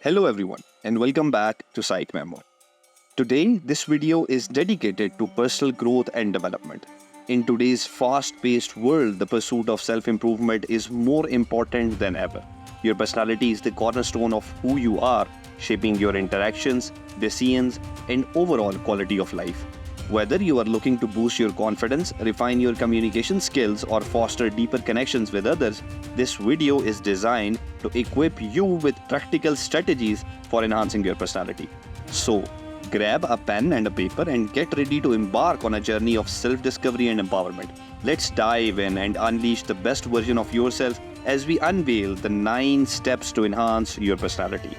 Hello everyone and welcome back to Psych Memo. Today, this video is dedicated to personal growth and development. In today's fast-paced world, the pursuit of self-improvement is more important than ever. Your personality is the cornerstone of who you are, shaping your interactions, decisions, and overall quality of life. Whether you are looking to boost your confidence, refine your communication skills, or foster deeper connections with others, this video is designed to equip you with practical strategies for enhancing your personality. So, grab a pen and a paper and get ready to embark on a journey of self-discovery and empowerment. Let's dive in and unleash the best version of yourself as we unveil the 9 steps to enhance your personality.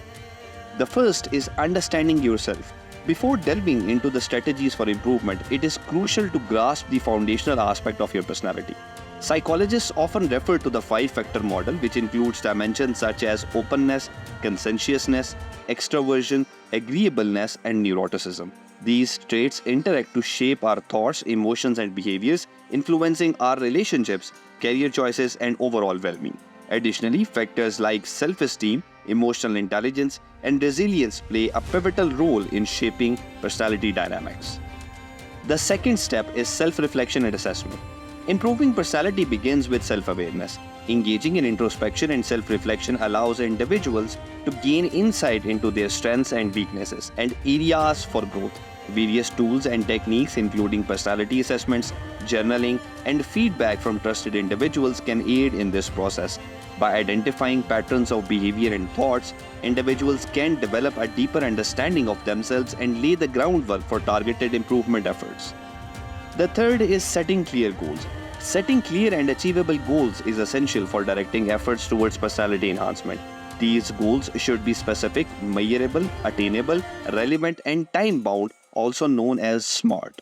The first is understanding yourself. Before delving into the strategies for improvement, it is crucial to grasp the foundational aspect of your personality. Psychologists often refer to the 5-factor model, which includes dimensions such as openness, conscientiousness, extroversion, agreeableness, and neuroticism. These traits interact to shape our thoughts, emotions, and behaviors, influencing our relationships, career choices, and overall well-being. Additionally, factors like self-esteem, emotional intelligence, and resilience play a pivotal role in shaping personality dynamics. The second step is self-reflection and assessment. Improving personality begins with self-awareness. Engaging in introspection and self-reflection allows individuals to gain insight into their strengths and weaknesses and areas for growth. Various tools and techniques, including personality assessments, journaling, and feedback from trusted individuals, can aid in this process. By identifying patterns of behavior and thoughts, individuals can develop a deeper understanding of themselves and lay the groundwork for targeted improvement efforts. The third is setting clear goals. Setting clear and achievable goals is essential for directing efforts towards personality enhancement. These goals should be specific, measurable, attainable, relevant, and time-bound, also known as SMART.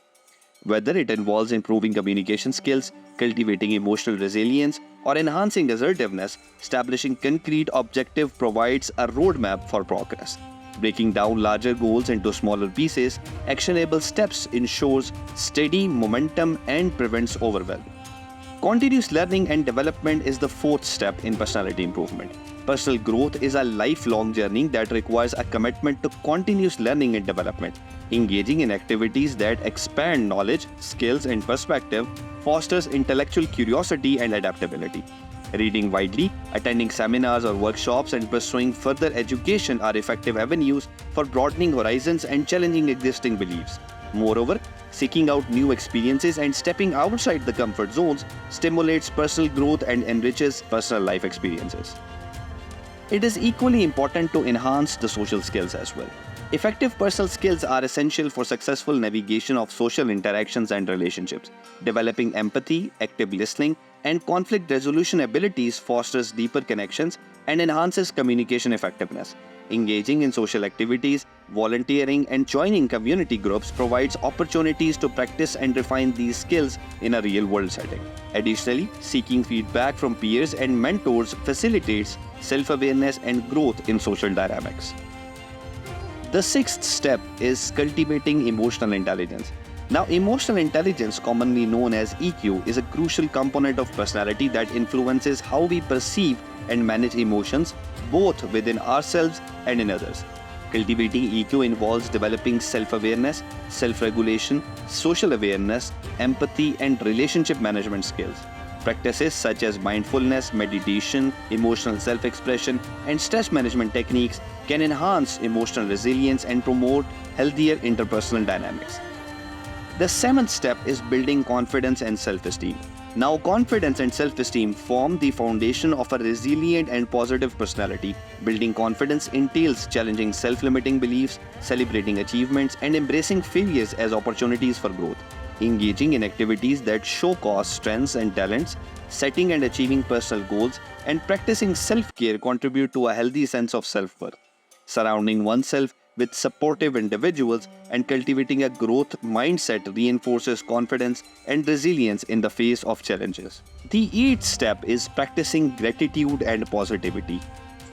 Whether it involves improving communication skills, cultivating emotional resilience, or enhancing assertiveness, establishing concrete objective provides a roadmap for progress. Breaking down larger goals into smaller pieces, actionable steps ensures steady momentum and prevents overwhelm. Continuous learning and development is the fourth step in personality improvement. Personal growth is a lifelong journey that requires a commitment to continuous learning and development. Engaging in activities that expand knowledge, skills, and perspective fosters intellectual curiosity and adaptability. Reading widely, attending seminars or workshops, and pursuing further education are effective avenues for broadening horizons and challenging existing beliefs. Moreover, seeking out new experiences and stepping outside the comfort zones stimulates personal growth and enriches personal life experiences. It is equally important to enhance the social skills as well. Effective personal skills are essential for successful navigation of social interactions and relationships. Developing empathy, active listening, and conflict resolution abilities fosters deeper connections and enhances communication effectiveness. Engaging in social activities, volunteering, and joining community groups provides opportunities to practice and refine these skills in a real-world setting. Additionally, seeking feedback from peers and mentors facilitates self-awareness and growth in social dynamics. The sixth step is cultivating emotional intelligence. Now, emotional intelligence, commonly known as EQ, is a crucial component of personality that influences how we perceive and manage emotions, both within ourselves and in others. Cultivating EQ involves developing self-awareness, self-regulation, social awareness, empathy, and relationship management skills. Practices such as mindfulness, meditation, emotional self-expression, and stress management techniques can enhance emotional resilience and promote healthier interpersonal dynamics. The seventh step is building confidence and self-esteem. Now, confidence and self-esteem form the foundation of a resilient and positive personality. Building confidence entails challenging self-limiting beliefs, celebrating achievements, and embracing failures as opportunities for growth. Engaging in activities that showcase strengths and talents, setting and achieving personal goals, and practicing self-care contribute to a healthy sense of self-worth. Surrounding oneself with supportive individuals and cultivating a growth mindset reinforces confidence and resilience in the face of challenges. The eighth step is practicing gratitude and positivity.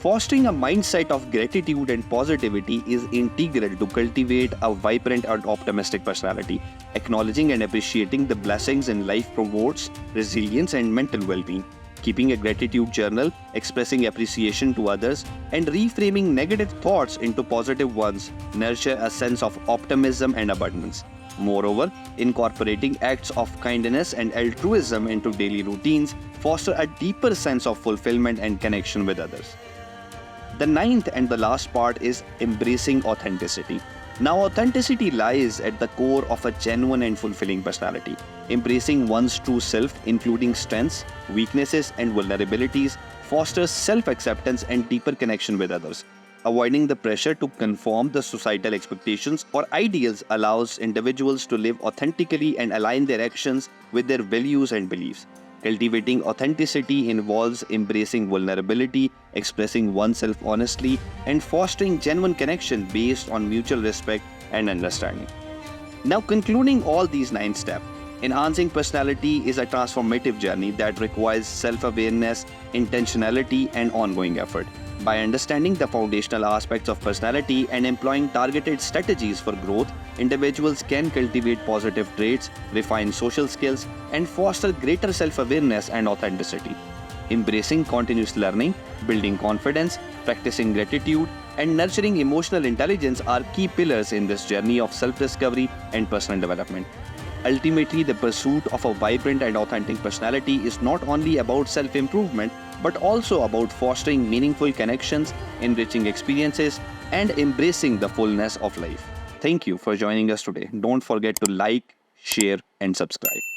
Fostering a mindset of gratitude and positivity is integral to cultivate a vibrant and optimistic personality. Acknowledging and appreciating the blessings in life promotes resilience and mental well-being. keeping a gratitude journal, expressing appreciation to others, and reframing negative thoughts into positive ones nurture a sense of optimism and abundance. Moreover, incorporating acts of kindness and altruism into daily routines foster a deeper sense of fulfillment and connection with others. The ninth and the last part is embracing authenticity. Now, authenticity lies at the core of a genuine and fulfilling personality. Embracing one's true self, including strengths, weaknesses, and vulnerabilities, fosters self-acceptance and deeper connection with others. Avoiding the pressure to conform the societal expectations or ideals allows individuals to live authentically and align their actions with their values and beliefs. Cultivating authenticity involves embracing vulnerability, expressing oneself honestly, and fostering genuine connection based on mutual respect and understanding. Now, concluding all these 9 steps, enhancing personality is a transformative journey that requires self-awareness, intentionality, and ongoing effort. By understanding the foundational aspects of personality and employing targeted strategies for growth, individuals can cultivate positive traits, refine social skills, and foster greater self-awareness and authenticity. Embracing continuous learning, building confidence, practicing gratitude, and nurturing emotional intelligence are key pillars in this journey of self-discovery and personal development. Ultimately, the pursuit of a vibrant and authentic personality is not only about self-improvement, but also about fostering meaningful connections, enriching experiences, and embracing the fullness of life. Thank you for joining us today. Don't forget to like, share, and subscribe.